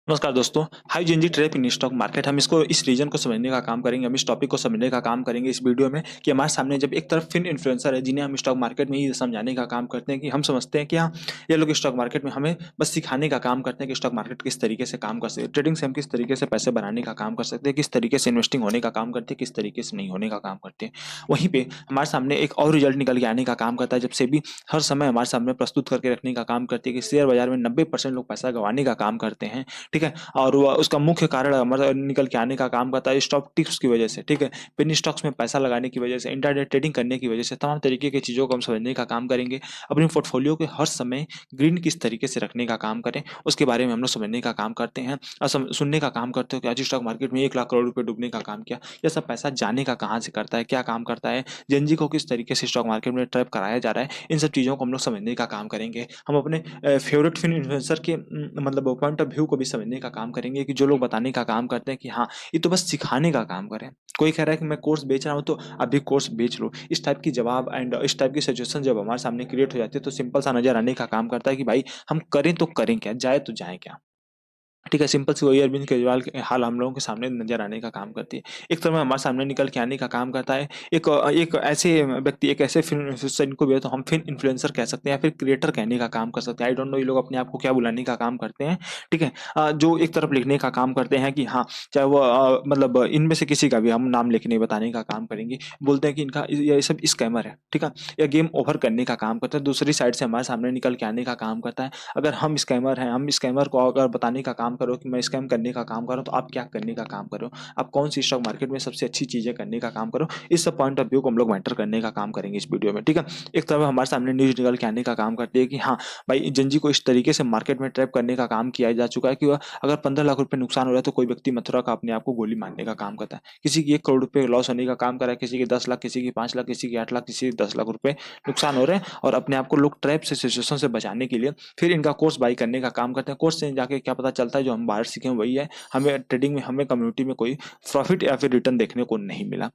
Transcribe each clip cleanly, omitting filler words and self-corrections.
नमस्कार दोस्तों। High Gen Z trap in stock market, हम इसको इस रीजन को समझने का काम करेंगे, हम इस टॉपिक को समझने का काम करेंगे इस वीडियो में कि हमारे सामने जब एक तरफ फिन इन्फ्लुएंसर है जिन्हें हम स्टॉक मार्केट में ही समझाने का काम करते हैं कि हम समझते हैं कि हाँ, ये लोग स्टॉक मार्केट में हमें बस सिखाने का काम करते हैं कि स्टॉक मार्केट किस तरीके से काम कर सकते हैं, ट्रेडिंग से हम किस तरीके से पैसे बनाने का काम कर सकते हैं, किस तरीके से इन्वेस्टिंग होने का काम करते हैं, किस तरीके से नहीं होने का काम करते हैं। वहीं पे हमारे सामने एक और रिजल्ट निकल के आने का काम करता है जब सेबी हर समय हमारे सामने प्रस्तुत करके रखने का काम करती है कि शेयर बाजार में 90% लोग पैसा गंवाने का काम करते हैं। ठीक है। और वो उसका मुख्य कारण मतलब निकल के आने का काम करता है स्टॉक टिप्स की वजह से। ठीक है। पेनी स्टॉक्स में पैसा लगाने की वजह से, इंट्राडे ट्रेडिंग करने की वजह से, तमाम तरीके की चीज़ों को हम समझने का काम करेंगे। अपनी पोर्टफोलियो के हर समय ग्रीन किस तरीके से रखने का काम करें, उसके बारे में हम लोग समझने का काम करते हैं और सुनने का काम करते हो कि आज स्टॉक मार्केट में 1 लाख करोड़ रुपए डूबने का काम किया। यह सब पैसा जाने का कहाँ से करता है, क्या काम करता है, जेनजी को किस तरीके से स्टॉक मार्केट में ट्रैप कराया जा रहा है, इन सब चीज़ों को हम लोग समझने का काम करेंगे। हम अपने फेवरेट फिन इन्फ्लुएंसर के मतलब पॉइंट ऑफ व्यू को भी समझने का काम करेंगे कि जो लोग बताने का काम करते हैं कि हाँ, ये तो बस सिखाने का काम कर रहे हैं। कोई कह रहा है कि मैं कोर्स बेच रहा हूँ तो आप भी कोर्स बेच लो। इस टाइप की जवाब एंड इस टाइप की सिचुएशन जब हमारे सामने क्रिएट हो जाती है तो सिंपल सा नज़र आने का काम करता है कि भाई हम करें तो करें क्या? जाए तो जाए क्या? ठीक है, सिंपल सी वही अरविंद केजरीवाल के हाल हम लोगों के सामने नज़र आने का काम करती है। एक समय हमारे सामने निकल के आने का काम करता है एक ऐसे व्यक्ति, एक ऐसे फ़िल्म इन्फ्लुएंसर इनको भी तो हम फ़िल्म इन्फ्लुएंसर कह सकते हैं या फिर क्रिएटर कहने का काम कर सकते हैं। आई डोंट नो ये लोग अपने आप को क्या बुलाने का काम करते हैं, ठीक है? जो एक तरफ लिखने का काम करते हैं कि हाँ, चाहे वो मतलब इनमें से किसी का भी हम नाम लेके नहीं बताने का काम करेंगे। बोलते हैं कि इनका ये सब स्कैमर है, ठीक है? या गेम ओवर करने का काम करता है। दूसरी साइड से हमारे सामने निकल के आने का काम करता है। अगर हम स्कैमर हैं, हम स्कैमर को अगर बताने का काम करो कि मैं स्कैम करने का काम कर रहा हूँ, तो आप क्या करने का काम करो? आप कौन-सी स्टॉक मार्केट में सबसे अच्छी चीज़ें करने का काम करो? इस सब पॉइंट ऑफ व्यू को हम लोग मेंटर करने का काम करेंगे इस वीडियो में, ठीक है? एक तरफ हमारे सामने न्यूज़ निकल के आने का काम करती है कि हाँ, भाई जेन को इस तरीके से मार्केट में ट्रैप करने का काम किया जा चुका है कि वह अगर 15 लाख रुपए नुकसान हो रहा है, तो कोई व्यक्ति मथुरा का अपने आप को गोली मारने का काम करता है। किसी की 1 करोड़ रुपए लॉस होने का काम कर रहा है, किसी के 10 लाख, किसी के 5 लाख, किसी के 8 लाख, किसी के 10 लाख रुपए नुकसान हो रहे हैं और अपने आप को लोग ट्रैप से सिचुएशन से बचाने के लिए फिर इनका कोर्स बाई करने का काम करते हैं। कोर्स से जाके क्या पता चलता है जो हम बाहर सीखे हैं वही है। हमें ट्रेडिंग में, हमें कम्युनिटी में कोई प्रॉफिट या फिर रिटर्न देखने को नहीं मिला।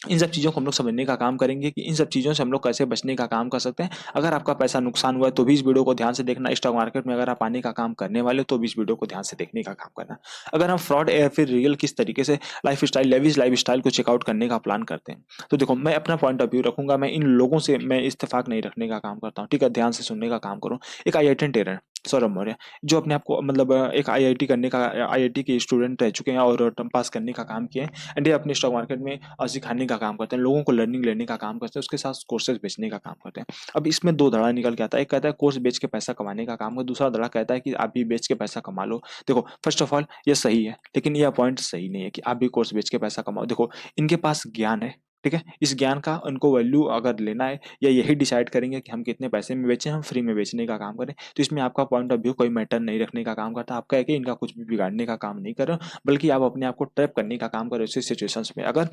इन सब चीज़ों को हम लोग समझने का काम करेंगे कि इन सब चीज़ों से हम लोग कैसे बचने का काम कर सकते हैं। अगर आपका पैसा नुकसान हुआ है तो भी इस वीडियो को ध्यान से देखना। स्टॉक मार्केट में अगर आप आने का काम करने वाले हो तो भी इस वीडियो को ध्यान से देखने का काम करना। अगर हम फ्रॉड या फिर रियल किस तरीके से लाइफ़स्टाइल, लेविश लाइफ़स्टाइल को चेकआउट करने का प्लान करते हैं। तो देखो, मैं अपना पॉइंट ऑफ व्यू रखूँगा, मैं इन लोगों से मैं इत्तेफ़ाक नहीं रखने का काम करता हूँ, ठीक है? ध्यान से सुनने का काम करो। एक आईआईटियन टेरर सौरभ मौर्य, जो अपने आप को मतलब एक आईआईटी करने का, आईआईटी के स्टूडेंट रह चुके हैं और टर्म पास करने का काम किए हैं एंड ये अपने स्टॉक मार्केट में सिखाने का काम करते हैं, लोगों को लर्निंग लेने का काम करते हैं, उसके साथ कोर्सेज बेचने का काम करते हैं। अब इसमें 2 धड़ा निकल के आता है। एक कहता है कोर्स बेच के पैसा कमाने का काम है, दूसरा धड़ा कहता है कि आप भी बेच के पैसा कमा लो। देखो, फर्स्ट ऑफ ऑल ये सही है, लेकिन यह पॉइंट सही नहीं है कि आप भी कोर्स बेच के पैसा कमाओ। देखो, इनके पास ज्ञान है, ठीक है? इस ज्ञान का उनको वैल्यू अगर लेना है या यही डिसाइड करेंगे कि हम कितने पैसे में बेचें, हम फ्री में बेचने का काम करें, तो इसमें आपका पॉइंट ऑफ व्यू कोई मैटर नहीं रखने का काम करता। आपका है कि इनका कुछ भी बिगाड़ने का काम नहीं कर रहे हो, बल्कि आप अपने आप को ट्रैप करने का काम कर रहे हो ऐसी सिचुएशंस में। अगर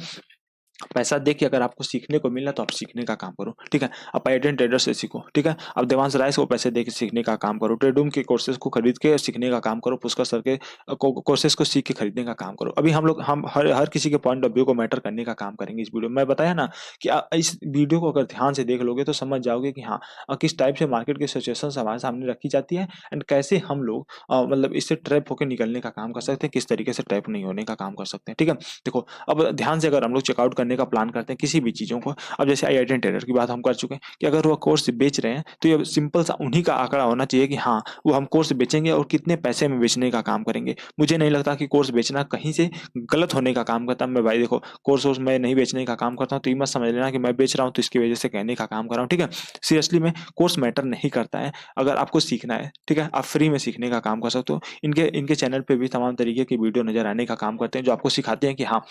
पैसा दे के अगर आपको सीखने को मिल रहा है तो आप सीखने का काम करो, ठीक है? आप आइडेंट ट्रेडर से सीखो, ठीक है? आप देवांश राय को पैसे दे के सीखने का काम करो, ट्रेडूम के कोर्सेज को खरीद के सीखने का काम करो, पुष्कर सर के कोर्सेज को सीख के खरीदने का काम करो। अभी हम हर हर किसी के पॉइंट ऑफ व्यू को मैटर करने का काम करेंगे इस वीडियो में। मैं बताया ना कि इस वीडियो को अगर ध्यान से देख लोगे तो समझ जाओगे कि हाँ, किस टाइप से मार्केट की सिचुएशन हमारे सामने रखी जाती है एंड कैसे हम लोग मतलब इससे ट्रैप होकर निकलने का काम कर सकते हैं, किस तरीके से ट्रैप नहीं होने का काम कर सकते हैं, ठीक है? देखो, अब ध्यान से अगर हम लोग चेकआउट करने का प्लान करते हैं किसी भी चीज़ों को, अब जैसे आईआईटियन टेरर की बात हम कर चुके हैं कि अगर वो कोर्स बेच रहे हैं तो ये सिंपल सा उन्हीं का आंकड़ा होना चाहिए कि हाँ, वो हम कोर्स बेचेंगे और कितने पैसे में बेचने का काम करेंगे। मुझे नहीं लगता कि कोर्स बेचना कहीं से गलत होने का काम करता है। मैं भाई देखो, कोर्स वोर्स मैं नहीं बेचने का काम करता हूँ तो ये मत समझ लेना कि मैं बेच रहा हूँ तो इसकी वजह से कहने का काम कर रहा हूँ, ठीक है? सीरियसली में कोर्स मैटर नहीं करता है। अगर आपको सीखना है, ठीक है? आप फ्री में सीखने का काम कर सकते हो। इनके इनके चैनल पे भी तमाम तरीके की वीडियो नज़र आने का काम करते हैं जो आपको सिखाते हैं कि हाँ,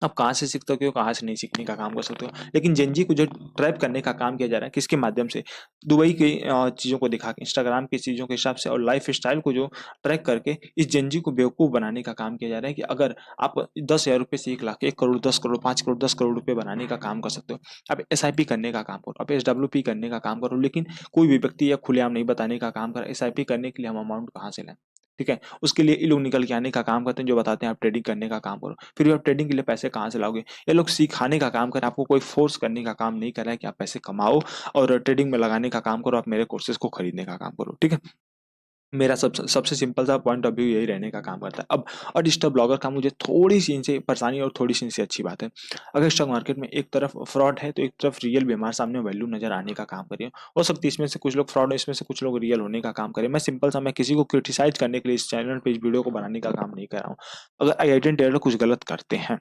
आप कहाँ से सीख सकते हो, कहाँ से नहीं सीखने का काम कर सकते हो। लेकिन जेन ज़ी को जो ट्रैप करने का काम किया जा रहा है, किसके माध्यम से? दुबई की चीज़ों को दिखा के, इंस्टाग्राम की चीज़ों के हिसाब से और लाइफ़स्टाइल को जो ट्रैक करके इस जेन ज़ी को बेवकूफ़ बनाने का काम किया जा रहा है कि अगर आप 10,000 रुपए से 1 लाख, 1 करोड़, 10 करोड़, 5 करोड़, 10 करोड़ रुपए बनाने का काम कर सकते हो। आप एसआईपी करने का काम करो, आप एसडब्ल्यूपी करने का काम करो, लेकिन कोई भी व्यक्ति या खुलेआम नहीं बताने का काम कर रहा है, एसआईपी करने के लिए हम अमाउंट कहाँ से लाएँ? ठीक है? उसके लिए ये लोग निकल के आने का काम करते हैं जो बताते हैं आप ट्रेडिंग करने का काम करो। फिर भी आप ट्रेडिंग के लिए पैसे कहाँ से लाओगे? ये लोग सिखाने का काम कर रहे हैं, आपको कोई फ़ोर्स करने का काम नहीं कर रहा है कि आप पैसे कमाओ और ट्रेडिंग में लगाने का काम करो, आप मेरे कोर्सेज़ को खरीदने का काम करो, ठीक है? मेरा सबसे सिंपल सा पॉइंट ऑफ व्यू यही रहने का काम करता है। अब और डिजिटल ब्लॉगर का मुझे थोड़ी-सी इनसे परेशानी और थोड़ी-सी इनसे अच्छी बात है। अगर स्टॉक मार्केट में एक तरफ फ्रॉड है, तो एक तरफ रियल भी हमारे सामने वैल्यू नज़र आने का काम कर रही है। हो सकती है इसमें से कुछ लोग फ्रॉड है, इसमें से कुछ लोग रियल होने का काम करें। मैं सिंपल सा मैं किसी को क्रिटिसाइज़ करने के लिए इस चैनल पे इस वीडियो को बनाने का काम नहीं कर रहा हूँ। अगर आइडेंटिटी टेलर कुछ गलत करते हैं,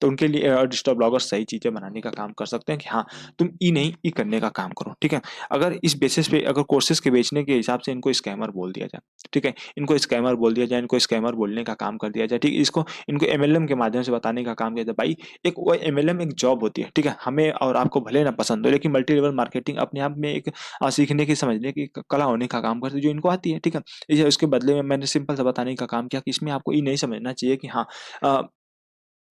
तो उनके लिए डिजिटल ब्लॉगर सही चीज़ें बनाने का काम कर सकते हैं कि हाँ, तुम ई नहीं, ई करने का काम करो, ठीक है? अगर इस बेसिस पे अगर कोर्सेज़ के बेचने के हिसाब से इनको स्कैमर बोल दिया जाए, ठीक है? इनको स्कैमर बोल दिया जाए, इनको स्कैमर बोलने का काम कर दिया जाए, ठीक है? इसको इनको एमएलएम के माध्यम से बताने का काम किया जाए। भाई, एक वो एमएलएम एक जॉब होती है, ठीक है? हमें और आपको भले ना पसंद हो, लेकिन मल्टी लेवल मार्केटिंग अपने आप में एक सीखने की, समझने की कला होने का काम करती है, जो इनको आती है, ठीक है? इसे उसके बदले में मैंने सिंपल सा बताने का काम किया कि इसमें आपको ये नहीं समझना चाहिए कि हाँ, अ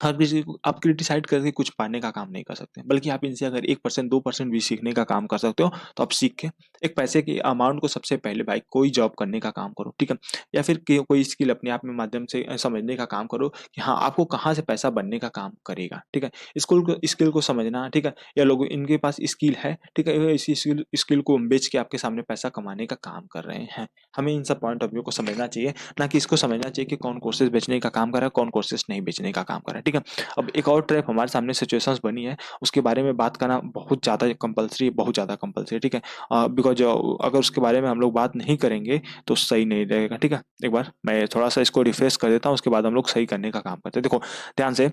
हर किसी को आप क्रिटिसाइज़ करके कुछ पाने का काम नहीं कर सकते, बल्कि आप इनसे अगर 1% 2% भी सीखने का काम कर सकते हो, तो आप सीख के एक पैसे की अमाउंट को सबसे पहले भाई कोई जॉब करने का काम करो, ठीक है? या फिर कि कोई स्किल अपने आप में माध्यम से समझने का काम करो कि हाँ, आपको कहाँ से पैसा बनने का काम करेगा, ठीक है? स्किल को समझना, ठीक है? या लोग इनके पास स्किल है, ठीक है? वो इसी स्किल स्किल को बेच के आपके सामने पैसा कमाने का काम कर रहे हैं। हमें इन सब पॉइंट ऑफ व्यू को समझना चाहिए, ना कि इसको समझना चाहिए कि कौन कोर्सेज़ बेचने का काम कर रहा है, कौन कोर्सेज़ नहीं बेचने का काम कर रहा है, ठीक है? अब एक और ट्रैप हमारे सामने सिचुएशंस बनी है, उसके बारे में बात करना बहुत ज़्यादा कंपल्सरी है, बहुत ज़्यादा कंपल्सरी है, ठीक है? बिकॉज़ अगर उसके बारे में हम लोग बात नहीं करेंगे, तो सही नहीं रहेगा, ठीक है? एक बार मैं थोड़ा-सा इसको रिफ्रेश कर देता हूँ, उसके बाद हम लोग सही करने का काम करते हैं। देखो, ध्यान से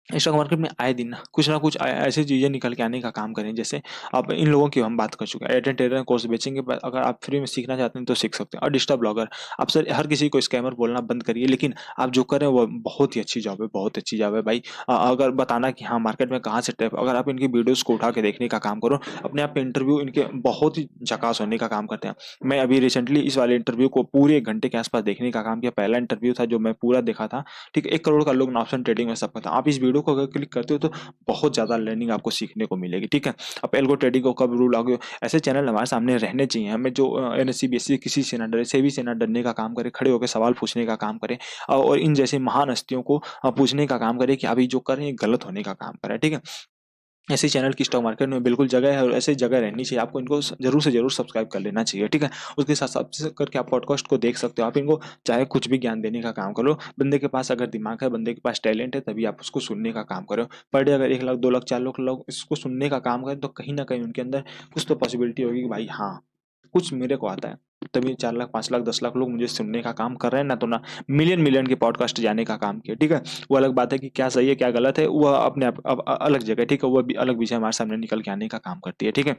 स्टॉक मार्केट में आए दिन ना कुछ ऐसी चीज़ें निकल के आने का काम करें। जैसे अब इन लोगों की हम बात कर चुके हैं, एडेड टेलर कोर्स बेचेंगे, पर अगर आप फ्री में सीखना चाहते हैं तो सीख सकते हैं। और डिजिटल ब्लॉगर, आप सर हर किसी को स्कैमर बोलना बंद करिए, लेकिन आप जो कर रहे हैं वो बहुत ही अच्छी जॉब है, बहुत अच्छी जॉब है भाई। अगर बताना कि हाँ, मार्केट में कहाँ से ट्रैप, अगर आप इनकी वीडियोज़ को उठा के देखने का काम करो, अपने आप पे इंटरव्यू इनके बहुत ही झकास होने का काम करते हैं। मैं अभी रिसेंटली इस वाले इंटरव्यू को पूरे 1 घंटे के आस-पास देखने का काम किया। पहला इंटरव्यू था जो मैं पूरा देखा था, ठीक है? 1 करोड़ का लोग ऑप्शन ट्रेडिंग में सबका था। आप इस वीडियो को अगर क्लिक करते हो तो बहुत ज़्यादा लर्निंग आपको सीखने को मिलेगी, ठीक है? आप एल्गो ट्रेडिंग को कब रूल लागू, ऐसे चैनल हमारे सामने रहने चाहिए। हमें जो एनएससी, बीएससी किसी से ना डरे, सेबी से ना डरने का काम करे, खड़े होके सवाल पूछने का काम करे, और इन जैसे महान हस्तियों को पूछने का काम करे कि आप ये जो कर रहे हैं ये गलत होने का काम कर रहा है, ठीक है? ऐसे चैनल की स्टॉक मार्केट में बिल्कुल जगह है, और ऐसी जगह रहनी चाहिए। आपको इनको ज़रूर से ज़रूर सब्सक्राइब कर लेना चाहिए, ठीक है? उसके साथ-साथ से करके आप पॉडकास्ट को देख सकते हो। आप इनको चाहे कुछ भी ज्ञान देने का काम करो। बंदे के पास अगर दिमाग है, बंदे के पास टैलेंट है, तभी आप उसको सुनने का काम करो। पर डे अगर 1 लाख, 2 लाख, 4 लाख लोग इसको सुनने का काम करें, तो कहीं न कहीं उनके अंदर कुछ तो पॉसिबिलिटी होगी कि भाई हाँ, कुछ मेरे को आता है। तभी 4 लाख, 5 लाख, 10 लाख लोग मुझे सुनने का काम कर रहे हैं, ना तो ना मिलियन-मिलियन के पॉडकास्ट जाने का काम किया, ठीक है? वो अलग बात है कि क्या सही है, क्या गलत है, वह अपने आप अब अलग जगह है, ठीक है? वो भी अलग विषय हमारे सामने निकल के आने का काम करती है, ठीक है?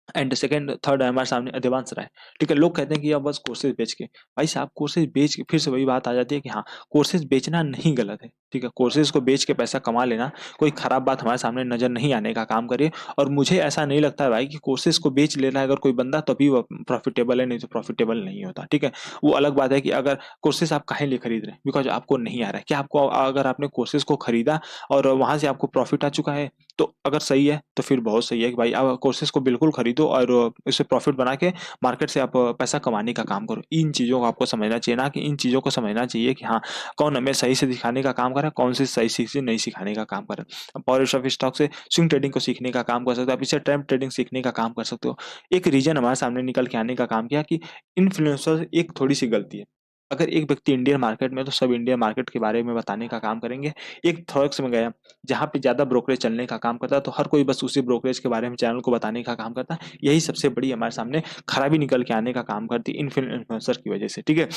एंड सेकंड थर्ड है हमारे सामने देवांश राय, ठीक है? लोग कहते हैं कि अब बस कोर्सेज़ बेच के, भाई साहब कोर्सेज़ बेच के फिर से वही बात आ जाती है कि हाँ, कोर्सेज़ बेचना नहीं गलत है, ठीक है? कोर्सेज़ को बेच के पैसा कमा लेना कोई खराब बात हमारे सामने नज़र नहीं आने का काम करे, और मुझे ऐसा नहीं लगता है भाई कि कोर्सेज़ को बेच ले रहा है अगर कोई बंदा, तभी वो प्रॉफिटेबल है, नहीं तो प्रॉफिटेबल नहीं होता, ठीक है? वो अलग बात है कि अगर कोर्सेज़ आप काहे लिए खरीद रहे हैं? बिकॉज़ आपको नहीं आ रहा है। क्या आपको अगर आपने कोर्सेज़ को खरीदा और वहाँ से आपको प्रॉफिट आ चुका है, तो अगर सही है, तो फिर बहुत सही है कि भाई आप कोर्सेज़ को बिल्कुल खरीदो और इससे प्रॉफ़िट बना के मार्केट से आप पैसा कमाने का काम करो। इन चीज़ों को आपको समझना चाहिए, ना कि इन चीज़ों को समझना चाहिए कि हाँ, कौन हमें सही से दिखाने का काम कर रहा है, कौन से सही से नहीं सिखाने का काम कर रहा है। आप पावर ऑफ स्टॉक से स्विंग ट्रेडिंग को सीखने का काम कर सकते हो, आप इससे ट्रेंड ट्रेडिंग सीखने का काम कर सकते हो। एक रीज़न हमारे सामने निकल के आने का काम किया कि इन्फ्लुएंसर एक थोड़ी-सी गलती है। अगर एक व्यक्ति इंडियन मार्केट में है, तो सब इंडियन मार्केट के बारे में बताने का काम करेंगे। एक थॉरेक्स में गया, जहाँ पे ज़्यादा ब्रोकरेज चलने का काम करता है, तो हर कोई बस उसी ब्रोकरेज के बारे में चैनल को बताने का काम करता है। यही सबसे बड़ी हमारे सामने खराबी निकल के आने का काम करती है इन्फ्लुएंसर की वजह से, ठीक है?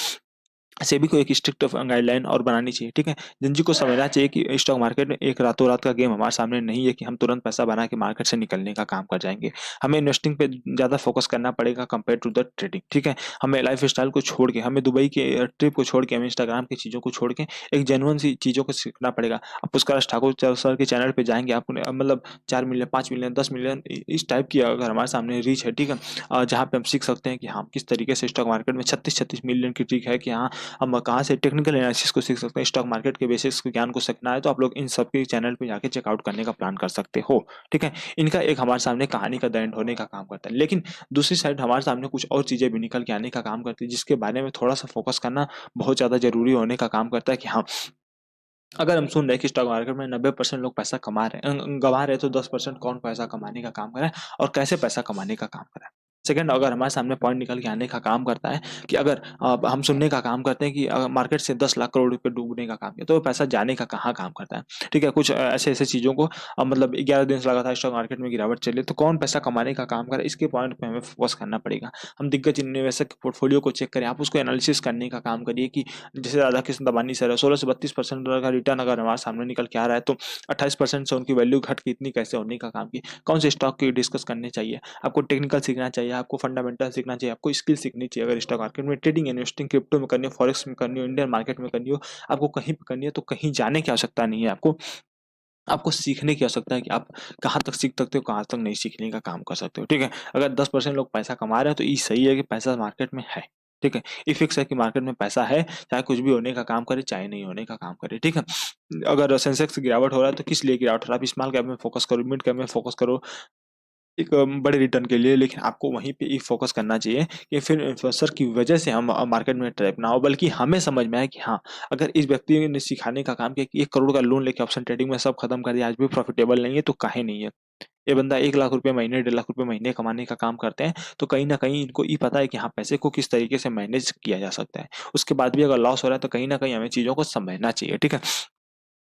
सेबी को एक स्ट्रिक्ट गाइडलाइन और बनानी चाहिए, ठीक है? जिन को समझना चाहिए कि स्टॉक मार्केट में एक रातों-रात का गेम हमारे सामने नहीं है कि हम तुरंत पैसा बना के मार्केट से निकलने का काम कर जाएँगे। हमें इन्वेस्टिंग पे ज़्यादा फोकस करना पड़ेगा कंपेयर टू द ट्रेडिंग, ठीक है? हमें लाइफ़स्टाइल को छोड़ के, हमें दुबई के ट्रिप को छोड़ के, हमें इंस्टाग्राम की चीज़ों को छोड़ के एक जेन्युइन सी चीज़ों को सीखना पड़ेगा। आप पुष्कर ठाकुर सर के चैनल पे जाएँगे, आप उन्हें मतलब 4 मिलियन, 5 मिलियन, 10 मिलियन इस टाइप की अगर हमारे सामने रीच है, ठीक है? जहाँ पे हम सीख सकते हैं कि हाँ, किस तरीके से स्टॉक मार्केट में 36-36 मिलियन की ट्रिक है कि हाँ, हम कहाँ से टेक्निकल एनालिसिस को सीख सकते हैं, स्टॉक मार्केट के बेसिक्स के ज्ञान को सीखना है, तो आप लोग इन सब के चैनल पे जाके चेकआउट करने का प्लान कर सकते हो, ठीक है? इनका एक हमारे सामने कहानी का द एंड होने का काम करता है। लेकिन दूसरी साइड हमारे सामने कुछ और चीज़ें भी निकल के आने का काम करती है, जिसके बारे में थोड़ा-सा फोकस करना बहुत ज़्यादा ज़रूरी होने का काम करता है कि हाँ, अगर हम सुन रहे हैं कि स्टॉक मार्केट में 90% लोग पैसा कमा रहे हैं गँवा रहे हैं, तो 10% कौन पैसा कमाने का काम कर रहा है और कैसे पैसा कमाने का काम कर रहा है। सेकंड, अगर हमारे सामने पॉइंट निकल के आने का काम करता है कि अगर हम सुनने का काम करते हैं कि मार्केट से 10 लाख करोड़ रुपए डूबने का काम किया, तो वो पैसा जाने का कहाँ काम करता है। ठीक है, कुछ ऐसे-ऐसे चीज़ों को मतलब 11 दिन से लगातार स्टॉक मार्केट में गिरावट चली, तो कौन पैसा कमाने का काम कर रहा है, इसके पॉइंट पे हमें फोकस करना पड़ेगा। हम दिग्गज निवेशक के पोर्टफोलियो को चेक करें, आप उसको एनालिसिस करने का काम करिए कि जैसे राधाकृष्ण दमानी सर है, 16 से 32% का रिटर्न अगर हमारे सामने निकल के आ रहा है, तो 28% से उनकी वैल्यू घट के इतनी कैसे होने का काम की, कौन से स्टॉक की डिस्कस करने चाहिए। आपको टेक्निकल सीखना चाहिए, आपको फंडामेंटल सीखना चाहिए, आपको स्किल सीखनी चाहिए। अगर स्टॉक मार्केट में ट्रेडिंग, इन्वेस्टिंग, क्रिप्टो में करनी हो, फॉरेक्स में करनी हो, इंडियन मार्केट में करनी हो, आपको कहीं पे करनी है, तो कहीं जाने की आवश्यकता नहीं है आपको। आपको सीखने की आवश्यकता है कि आप कहाँ तक सीख सकते हो, कहाँ तक नहीं सीखने का काम कर सकते हो, ठीक है? अगर 10% लोग पैसा कमा रहे हैं, तो ये सही है कि पैसा मार्केट में है, ठीक है? ये फिक्स है कि मार्केट में पैसा है, चाहे कुछ भी होने का काम करे, चाहे नहीं होने का काम करे, ठीक है? अगर सेंसेक्स गिरावट हो रहा है, तो किस लिए गिरावट हो रहा है? आप स्मॉल कैप में फोकस करो, मिड कैप में फोकस करो, एक बड़े रिटर्न के लिए, लेकिन आपको वहीं पे ही फ़ोकस करना चाहिए कि फिर इन्फ्लुएंसर की वजह से हम मार्केट में ट्रैप ना हो, बल्कि हमें समझ में आए कि हाँ, अगर इस व्यक्ति ने सिखाने का काम किया कि 1 करोड़ का लोन लेके ऑप्शन ट्रेडिंग में सब खत्म कर दिया, आज भी प्रॉफिटेबल नहीं है, तो काहे नहीं है? ये बंदा 1 लाख रुपए महीने, 1.5 लाख रुपए महीने कमाने का काम करते हैं, तो कहीं न कहीं इनको ये पता है कि हाँ, पैसे को किस तरीके से मैनेज किया जा सकता है। उसके बाद भी अगर लॉस हो रहा है, तो कहीं न कहीं हमें चीज़ों को समझना चाहिए, ठीक है?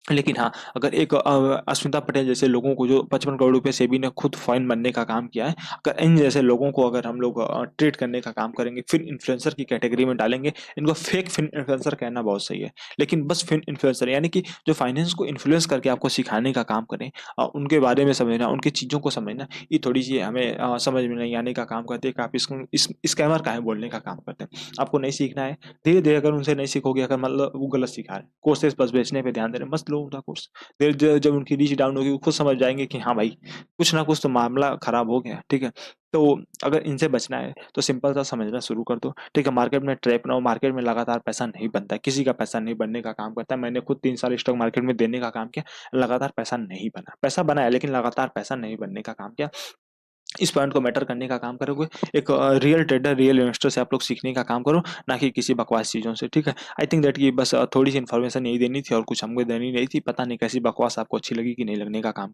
लेकिन हाँ, अगर एक अस्मिता पटेल जैसे लोगों को जो 55 करोड़ रुपए सेबी ने खुद फाइन बनने का काम किया है, अगर इन जैसे लोगों को अगर हम लोग ट्रेड करने का काम करेंगे, फिर इन्फ्लुएंसर की कैटेगरी में डालेंगे, इनको फेक फिन इन्फ्लुएंसर कहना बहुत सही है। लेकिन बस फिन इन्फ्लुएंसर यानी कि जो फाइनेंस को इन्फ्लुएंस करके आपको सिखाने का काम करें, उनके बारे में समझना, उनकी चीज़ों को समझना, ये थोड़ी-सी हमें समझ में नहीं आने का काम करती है कि आप इसको स्कैमर काहे बोलने का काम करते हैं। आपको नहीं सीखना है, धीरे-धीरे अगर उनसे नहीं सीखोगे, अगर मतलब वो गलत सिखा रहे हैं, कोर्सेज़ बस बेचने पे ध्यान दे रहे हैं, मत लो उनका कोर्स। फिर ज जब उनकी रीच डाउन होगी, वो खुद समझ जाएँगे कि हाँ भाई, कुछ ना कुछ तो मामला खराब हो गया, ठीक है? तो अगर इनसे बचना है, तो सिंपल सा समझना शुरू कर दो, ठीक है? मार्केट में ट्रैप ना हो, मार्केट में लगातार पैसा नहीं बनता है, किसी का पैसा नहीं बनने का काम करता है। मैंने खुद 3 साल स्टॉक मार्केट में देने का काम किया, लगातार पैसा नहीं बना। पैसा बना है, लेकिन लगातार पैसा नहीं बनने का काम किया। इस पॉइंट को मैटर करने का काम करोगे, एक रियल ट्रेडर, रियल इन्वेस्टर से आप लोग सीखने का काम करो, ना कि किसी बकवास चीज़ों से, ठीक है? आई थिंक दैट कि बस थोड़ी-सी इन्फॉर्मेशन यही देनी थी और कुछ हमको देनी नहीं थी। पता नहीं कैसी बकवास आपको अच्छी लगी कि नहीं लगने का काम